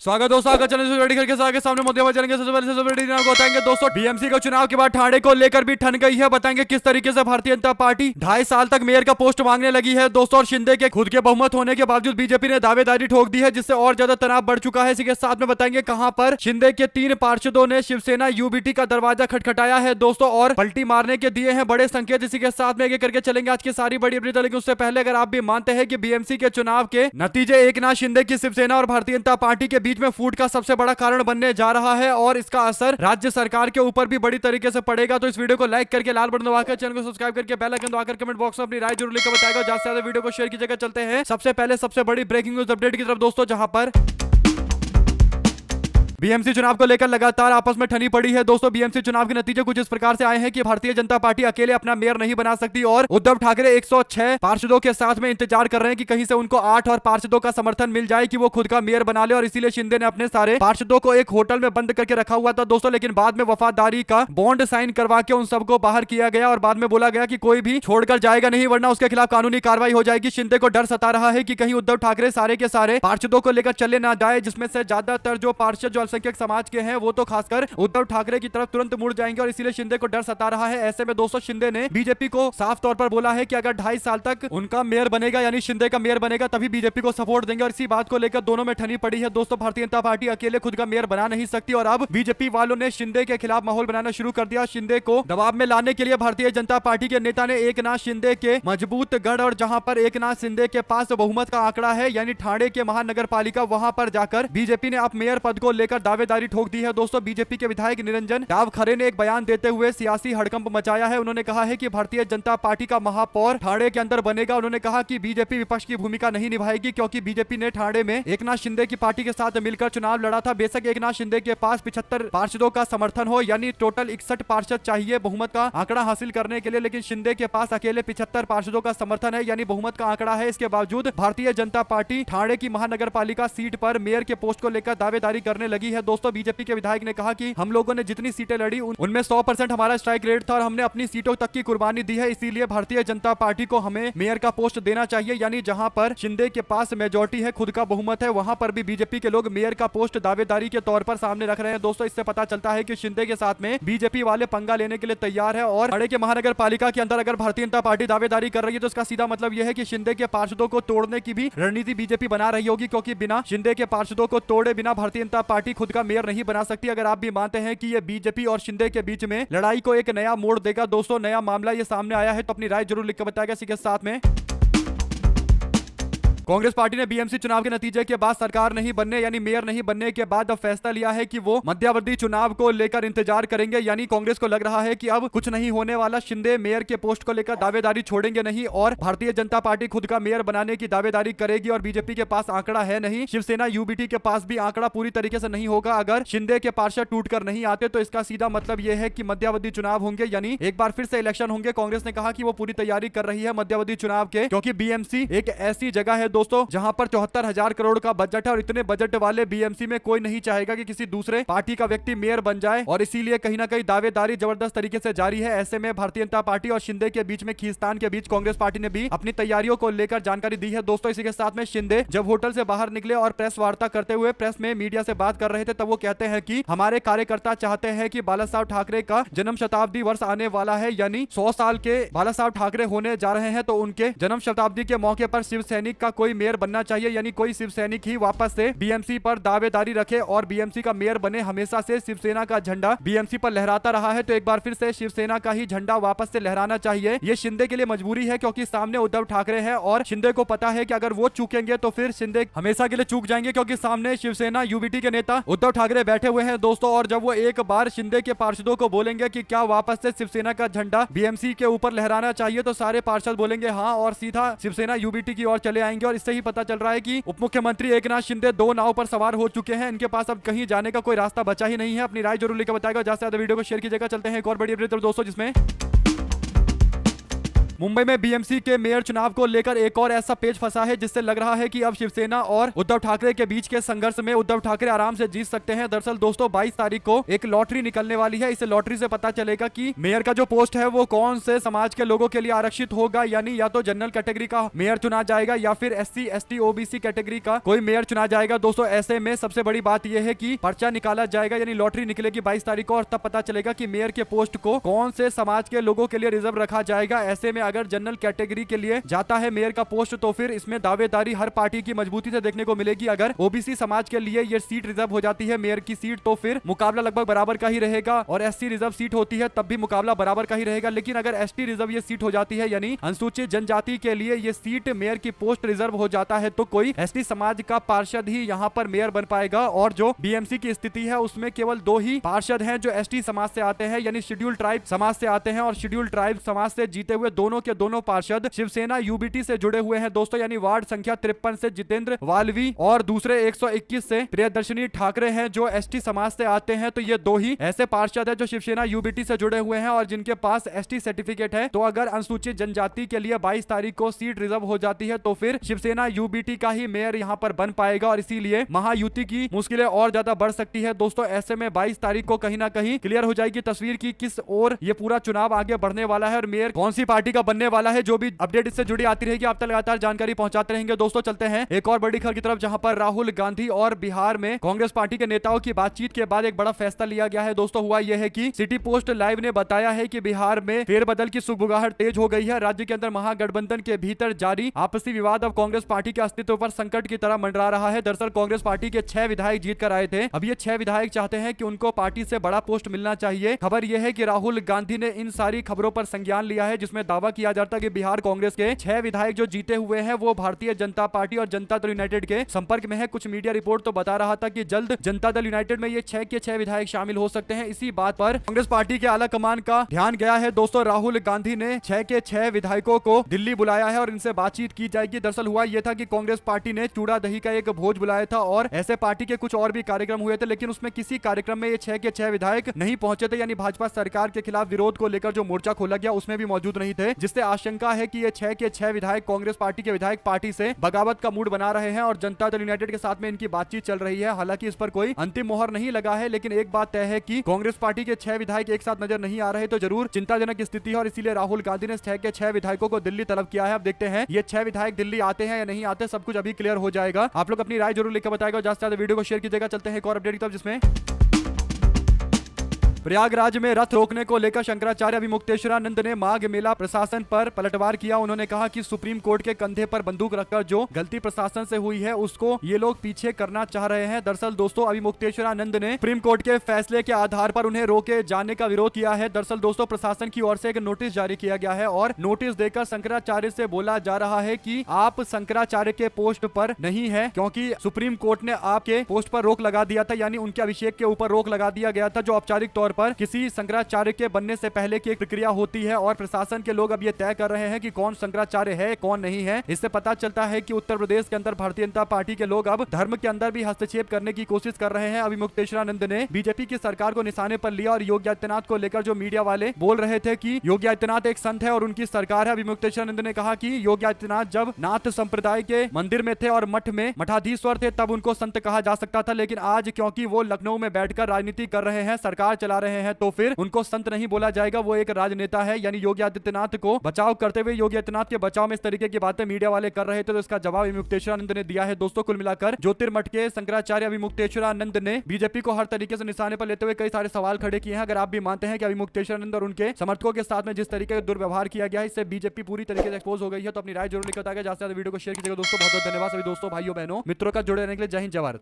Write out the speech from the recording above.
स्वागत दोस्तों, आपका चैनल से करके आगे सामने मुद्दे पर चलेंगे। सबसे पहले सबसे बड़ी को बताएंगे दोस्तों, बीएमसी के चुनाव के बाद ठाणे को लेकर भी ठन गई है। बताएंगे किस तरीके से भारतीय जनता पार्टी 2.5 साल तक मेयर का पोस्ट मांगने लगी है दोस्तों। और शिंदे के खुद के बहुमत होने के बावजूद बीजेपी ने दावेदारी ठोक दी है, जिससे और ज्यादा तनाव बढ़ चुका है। इसी के साथ में बताएंगे कहां पर शिंदे के 3 पार्षदों ने शिवसेना यूबीटी का दरवाजा खटखटाया है दोस्तों, और पलटी मारने के दिए हैं बड़े संकेत। इसी के साथ में आगे करके चलेंगे आज की सारी बड़ी अपडेट। लेकिन उससे पहले अगर आप भी मानते हैं कि बीएमसी के चुनाव के नतीजे एकनाथ शिंदे की शिवसेना और भारतीय जनता पार्टी के बीच में फूट का सबसे बड़ा कारण बनने जा रहा है और इसका असर राज्य सरकार के ऊपर भी बड़ी तरीके से पड़ेगा, तो इस वीडियो को लाइक करके लाल बटन दबाकर चैनल को सब्सक्राइब करके बेल आइकन दबाकर कमेंट बॉक्स में अपनी राय जरूर लिखकर बताएगा। ज्यादा से ज्यादा वीडियो को शेयर कीजिएगा। चलते हैं सबसे पहले सबसे बड़ी ब्रेकिंग न्यूज अपडेट की तरफ दोस्तों, जहां पर बीएमसी चुनाव को लेकर लगातार आपस में ठनी पड़ी है दोस्तों। बीएमसी चुनाव के नतीजे कुछ इस प्रकार से आए हैं कि भारतीय जनता पार्टी अकेले अपना मेयर नहीं बना सकती और उद्धव ठाकरे 106 पार्षदों के साथ में इंतजार कर रहे हैं कि कहीं से उनको 8 और पार्षदों का समर्थन मिल जाए कि वो खुद का मेयर बना ले। और इसीलिए शिंदे ने अपने सारे पार्षदों को एक होटल में बंद करके रखा हुआ था दोस्तों, लेकिन बाद में वफादारी का बॉन्ड साइन करवा के उन सबको बाहर किया गया और बाद में बोला गया कि कोई भी छोड़कर जाएगा नहीं, वरना उसके खिलाफ कानूनी कार्रवाई हो जाएगी। शिंदे को डर सता रहा है कि कहीं उद्धव ठाकरे सारे के सारे पार्षदों को लेकर चले ना जाए, जिसमें से ज्यादातर जो पार्षद जो अल्पसंख्यक समाज के हैं वो तो खासकर उद्धव ठाकरे की तरफ तुरंत मुड़ जाएंगे। और इसीलिए शिंदे को डर सता रहा है। ऐसे में दोस्तों शिंदे ने बीजेपी को साफ तौर पर बोला है कि अगर 2.5 साल तक उनका मेयर बनेगा यानी शिंदे का मेयर बनेगा तभी बीजेपी को सपोर्ट देंगे। और इसी बात को लेकर दोनों में ठनी पड़ी है दोस्तों। भारतीय जनता पार्टी अकेले खुद का मेयर बना नहीं सकती और अब बीजेपी वालों ने शिंदे के खिलाफ माहौल बनाना शुरू कर दिया। शिंदे को दबाव में लाने के लिए भारतीय जनता पार्टी के नेता ने एकनाथ शिंदे के मजबूत गढ़ और जहां पर एकनाथ शिंदे के पास बहुमत का आंकड़ा है यानी ठाणे के महानगर पालिका, वहां पर जाकर बीजेपी ने अब मेयर पद को लेकर दावेदारी ठोक दी है दोस्तों। बीजेपी के विधायक निरंजन डावखरे ने एक बयान देते हुए सियासी हड़कंप मचाया है। उन्होंने कहा है कि भारतीय जनता पार्टी का महापौर ठाणे के अंदर बनेगा। उन्होंने कहा कि बीजेपी विपक्ष की भूमिका नहीं निभाएगी क्योंकि बीजेपी ने ठाणे में एकनाथ शिंदे की पार्टी के साथ मिलकर चुनाव लड़ा था। बेशक एकनाथ शिंदे के पास 75 पार्षदों का समर्थन हो यानी टोटल 61 पार्षद चाहिए बहुमत का आंकड़ा हासिल करने के लिए, लेकिन शिंदे के पास अकेले 75 पार्षदों का समर्थन है यानी बहुमत का आंकड़ा है। इसके बावजूद भारतीय जनता पार्टी ठाणे की महानगर पालिका सीट पर मेयर के पोस्ट को लेकर दावेदारी करने लगी है दोस्तों। बीजेपी के विधायक ने कहा कि हम लोगों ने जितनी सीटें लड़ी उनमें 100% हमारा स्ट्राइक रेट था और हमने अपनी सीटों तक की कुर्बानी दी है। इसीलिए भारतीय जनता पार्टी को हमें मेयर का पोस्ट देना चाहिए यानी जहां पर शिंदे के पास मेजॉरिटी है, खुद का बहुमत है, वहां पर भी बीजेपी के लोग मेयर का पोस्ट दावेदारी के तौर पर सामने रख रहे हैं दोस्तों। इससे पता चलता है कि शिंदे के साथ में बीजेपी वाले पंगा लेने के लिए तैयार है और ठाणे के महानगर पालिका के अंदर अगर भारतीय जनता पार्टी दावेदारी कर रही है तो इसका सीधा मतलब यह है कि शिंदे के पार्षदों को तोड़ने की भी रणनीति बीजेपी बना रही होगी, क्योंकि बिना शिंदे के पार्षदों को तोड़े बिना भारतीय जनता पार्टी खुद का मेयर नहीं बना सकती। अगर आप भी मानते हैं कि ये बीजेपी और शिंदे के बीच में लड़ाई को एक नया मोड़ देगा दोस्तों, नया मामला ये सामने आया है, तो अपनी राय जरूर लिख कर बताएगा। इसी के साथ में कांग्रेस पार्टी ने बीएमसी चुनाव के नतीजे के बाद सरकार नहीं बनने यानी मेयर नहीं बनने के बाद अब फैसला लिया है कि वो मध्यावधि चुनाव को लेकर इंतजार करेंगे। यानी कांग्रेस को लग रहा है कि अब कुछ नहीं होने वाला, शिंदे मेयर के पोस्ट को लेकर दावेदारी छोड़ेंगे नहीं और भारतीय जनता पार्टी खुद का मेयर बनाने की दावेदारी करेगी। और बीजेपी के पास आंकड़ा है नहीं, शिवसेना यूबीटी के पास भी आंकड़ा पूरी तरीके से नहीं होगा। अगर शिंदे के पार्षद टूट कर नहीं आते तो इसका सीधा मतलब यह है कि मध्यावधि चुनाव होंगे यानी एक बार फिर से इलेक्शन होंगे। कांग्रेस ने कहा कि वो पूरी तैयारी कर रही है मध्यावधि चुनाव के, क्योंकि बीएमसी एक ऐसी जगह है दोस्तों जहां पर 74,000 करोड़ का बजट है और इतने बजट वाले बीएमसी में कोई नहीं चाहेगा कि किसी दूसरे पार्टी का व्यक्ति मेयर बन जाए। और इसीलिए कहीं ना कहीं दावेदारी जबरदस्त तरीके से जारी है। ऐसे में भारतीय जनता पार्टी और शिंदे के बीच में खींचतान के बीच कांग्रेस पार्टी ने भी अपनी तैयारियों को लेकर जानकारी दी है दोस्तों। इसी के साथ में शिंदे जब होटल से बाहर निकले और प्रेस वार्ता करते हुए प्रेस में मीडिया से बात कर रहे थे, तब वो कहते हैं कि हमारे कार्यकर्ता चाहते हैं कि बाला साहब ठाकरे का जन्म शताब्दी वर्ष आने वाला है यानी 100 साल के बाला साहब ठाकरे होने जा रहे हैं, तो उनके जन्म शताब्दी के मौके पर शिव सैनिक का कोई मेयर बनना चाहिए यानी कोई शिव सैनिक ही वापस से बीएमसी पर दावेदारी रखे और बीएमसी का मेयर बने। हमेशा से शिवसेना का झंडा बीएमसी पर लहराता रहा है, तो एक बार फिर से शिवसेना का ही झंडा वापस से लहराना चाहिए। ये शिंदे के लिए मजबूरी है क्योंकि सामने उद्धव ठाकरे है और शिंदे को पता है कि अगर वो चूकेंगे तो फिर शिंदे हमेशा के लिए चूक जाएंगे, क्योंकि सामने शिवसेना यूबीटी के नेता उद्धव ठाकरे बैठे हुए हैं दोस्तों। और जब वो एक बार शिंदे के पार्षदों को बोलेंगे कि क्या वापस से शिवसेना का झंडा बीएमसी के ऊपर लहराना चाहिए, तो सारे पार्षद बोलेंगे हाँ और सीधा शिवसेना यूबीटी की ओर चले आएंगे। और इससे ही पता चल रहा है कि उप मुख्यमंत्री एकनाथ शिंदे 2 नाव पर सवार हो चुके हैं। इनके पास अब कहीं जाने का कोई रास्ता बचा ही नहीं है। अपनी राय जरूर लिखकर बताएगा। ज्यादा से ज्यादा वीडियो को शेयर कीजिएगा। चलते हैं एक और बड़ी अपडेट दोस्तों, जिसमें मुंबई में बीएमसी के मेयर चुनाव को लेकर एक और ऐसा पेच फंसा है जिससे लग रहा है कि अब शिवसेना और उद्धव ठाकरे के बीच के संघर्ष में उद्धव ठाकरे आराम से जीत सकते हैं। दरअसल दोस्तों 22 तारीख को एक लॉटरी निकलने वाली है। इस लॉटरी से पता चलेगा कि मेयर का जो पोस्ट है वो कौन से समाज के लोगों के लिए आरक्षित होगा, यानी या तो जनरल कैटेगरी का मेयर चुना जाएगा या फिर SC ST OBC कैटेगरी का कोई मेयर चुना जाएगा। दोस्तों ऐसे में सबसे बड़ी बात यह है कि पर्चा निकाला जाएगा, यानी लॉटरी निकलेगी 22 तारीख को और तब पता चलेगा कि मेयर के पोस्ट को कौन से समाज के लोगों के लिए रिजर्व रखा जाएगा। ऐसे में अगर जनरल कैटेगरी के लिए जाता है मेयर का पोस्ट तो फिर इसमें दावेदारी हर पार्टी की मजबूती से देखने को मिलेगी। अगर ओबीसी समाज के लिए ये सीट रिजर्व हो जाती है मेयर की सीट तो फिर मुकाबला लगभग बराबर का ही रहेगा, और SC रिजर्व सीट होती है तब भी मुकाबला बराबर का ही रहेगा। लेकिन अगर ST रिजर्व ये सीट हो जाती है यानी अनुसूचित जनजाति के लिए ये सीट मेयर की पोस्ट रिजर्व हो जाता है तो कोई ST समाज का पार्षद ही यहाँ पर मेयर बन पाएगा। और जो BMC की स्थिति है उसमें केवल 2 ही पार्षद हैं जो ST समाज से आते हैं, यानी शेड्यूल ट्राइब समाज से आते हैं, और शेड्यूल ट्राइब समाज से जीते हुए दोनों के दोनों पार्षद शिवसेना UBT से जुड़े हुए हैं दोस्तों, यानी वार्ड संख्या 53 से जितेंद्र वाल्वी और दूसरे 121 से प्रियदर्शनी ठाकरे हैं जो ST समाज से आते हैं। तो ये 2 ही ऐसे पार्षद है जो शिवसेना UBT से जुड़े हुए हैं और जिनके पास ST सर्टिफिकेट है। तो अगर अनुसूचित जनजाति के लिए 22 तारीख को सीट रिजर्व हो जाती है तो फिर शिवसेना UBT का ही मेयर यहाँ पर बन पाएगा और इसीलिए महायुति की मुश्किलें और ज्यादा बढ़ सकती है दोस्तों। ऐसे में 22 तारीख को कहीं ना कहीं क्लियर हो जाएगी तस्वीर की किस ओर ये पूरा चुनाव आगे बढ़ने वाला है और मेयर कौन सी पार्टी का बनने वाला है। जो भी अपडेट इससे जुड़ी आती रहेगी आप तक लगातार जानकारी पहुंचाते रहेंगे। दोस्तों चलते हैं एक और बड़ी खबर की तरफ, जहां पर राहुल गांधी और बिहार में कांग्रेस पार्टी के नेताओं की बातचीत के बाद एक बड़ा फैसला लिया गया है। दोस्तों हुआ यह है कि सिटी पोस्ट लाइव ने बताया है कि बिहार में फेरबदल की सुगबुगाहट तेज हो गई है। राज्य के अंदर महागठबंधन के भीतर जारी आपसी विवाद अब कांग्रेस पार्टी के अस्तित्व पर संकट की तरह मंडरा रहा है। दरअसल कांग्रेस पार्टी के 6 विधायक जीत कर आए थे। अब ये 6 विधायक चाहते हैं कि उनको पार्टी से बड़ा पोस्ट मिलना चाहिए। खबर यह है कि राहुल गांधी ने इन सारी खबरों पर संज्ञान लिया है जिसमें दावा किया जाता है कि बिहार कांग्रेस के 6 विधायक जो जीते हुए हैं वो भारतीय जनता पार्टी और जनता दल यूनाइटेड के संपर्क में है। कुछ मीडिया रिपोर्ट तो बता रहा था कि जल्द जनता दल यूनाइटेड में ये 6 के 6 विधायक शामिल हो सकते हैं। इसी बात पर कांग्रेस पार्टी के आला कमान का ध्यान गया है। दोस्तों राहुल गांधी ने 6 के 6 विधायकों को दिल्ली बुलाया है और इनसे बातचीत की जाएगी। दरअसल हुआ यह था कि कांग्रेस पार्टी ने चूड़ा दही का एक भोज बुलाया था और ऐसे पार्टी के कुछ और भी कार्यक्रम हुए थे, लेकिन उसमें किसी कार्यक्रम में ये 6 के 6 विधायक नहीं पहुंचे थे, यानी भाजपा सरकार के खिलाफ विरोध को लेकर जो मोर्चा खोला गया उसमें भी मौजूद नहीं थे, जिससे आशंका है कि ये 6 के 6 विधायक कांग्रेस पार्टी के विधायक पार्टी से बगावत का मूड बना रहे हैं और जनता दल यूनाइटेड के साथ में इनकी बातचीत चल रही है। हालांकि इस पर कोई अंतिम मोहर नहीं लगा है, लेकिन एक बात तय है कि कांग्रेस पार्टी के 6 विधायक एक साथ नजर नहीं आ रहे तो जरूर चिंताजनक स्थिति है और इसीलिए राहुल गांधी ने 6 के 6 विधायकों को दिल्ली तलब किया है। अब देखते हैं ये 6 विधायक दिल्ली आते हैं या नहीं आते, सब कुछ अभी क्लियर हो जाएगा। आप लोग अपनी राय जरूर लिखकर बताएगा, ज्यादा से ज्यादा वीडियो को शेयर कीजिएगा। चलते हैं एक और अपडेट की तरफ जिसमें प्रयागराज में रथ रोकने को लेकर शंकराचार्य अभिमुक्तेश्वरानंद ने माघ मेला प्रशासन पर पलटवार किया। उन्होंने कहा कि सुप्रीम कोर्ट के कंधे पर बंदूक रखकर जो गलती प्रशासन से हुई है उसको ये लोग पीछे करना चाह रहे हैं। दरअसल दोस्तों अभिमुक्तेश्वरानंद ने सुप्रीम कोर्ट के फैसले के आधार पर उन्हें रोके जाने का विरोध किया है। दरअसल दोस्तों प्रशासन की ओर से एक नोटिस जारी किया गया है और नोटिस देकर शंकराचार्य से बोला जा रहा है कि आप शंकराचार्य के पोस्ट पर नहीं है, क्योंकि सुप्रीम कोर्ट ने आपके पोस्ट पर रोक लगा दिया था, यानी उनके अभिषेक के ऊपर रोक लगा दिया गया था, जो औपचारिक तौर पर किसी शंकराचार्य के बनने से पहले की एक प्रक्रिया होती है। और प्रशासन के लोग अब ये तय कर रहे हैं कि कौन शंकराचार्य है कौन नहीं है। इससे पता चलता है कि उत्तर प्रदेश के अंदर भारतीय जनता पार्टी के लोग अब धर्म के अंदर भी हस्तक्षेप करने की कोशिश कर रहे हैं। अभिमुक्तेश्वरानंद ने बीजेपी की सरकार को निशाने पर लिया और योगी आदित्यनाथ को लेकर जो मीडिया वाले बोल रहे थे कि योगी आदित्यनाथ एक संत है और उनकी सरकार है, अभिमुक्तेश्वरानंद ने कहा कि योगी आदित्यनाथ जब नाथ संप्रदाय के मंदिर में थे और मठ में मठाधीश्वर थे तब उनको संत कहा जा सकता था, लेकिन आज क्योंकि वो लखनऊ में बैठकर राजनीति कर रहे हैं, सरकार चला रहे हैं, तो फिर उनको संत नहीं बोला जाएगा, वो एक राजनेता है। यानी योगी आदित्यनाथ को बचाव करते हुए योगी आदित्यनाथ के बचाव में इस तरीके की बातें मीडिया वाले कर रहे थे, तो इसका जवाब अभिमुक्तेश्वरानंद ने दिया है। दोस्तों कुल मिलाकर ज्योतिर्मठ के शंकराचार्य अभिमुक्तेश्वरानंद ने बीजेपी को हर तरीके से निशाने पर लेते हुए कई सारे सवाल खड़े किए हैं। अगर आप भी मानते हैं कि अभिमुक्तेश्वरानंद और उनके समर्थकों के साथ में जिस तरीके का दुर्व्यवहार किया गया है इससे बीजेपी पूरी तरीके से एक्सपोज हो गई है, तो अपनी राय जरूर लिखकर बताएगा। ज्यादा वीडियो को शेयर कीजिएगा दोस्तों। बहुत बहुत धन्यवाद सभी दोस्तों भाइयों बहनों मित्रों का जुड़े रहने के लिए। जय हिंद जय भारत।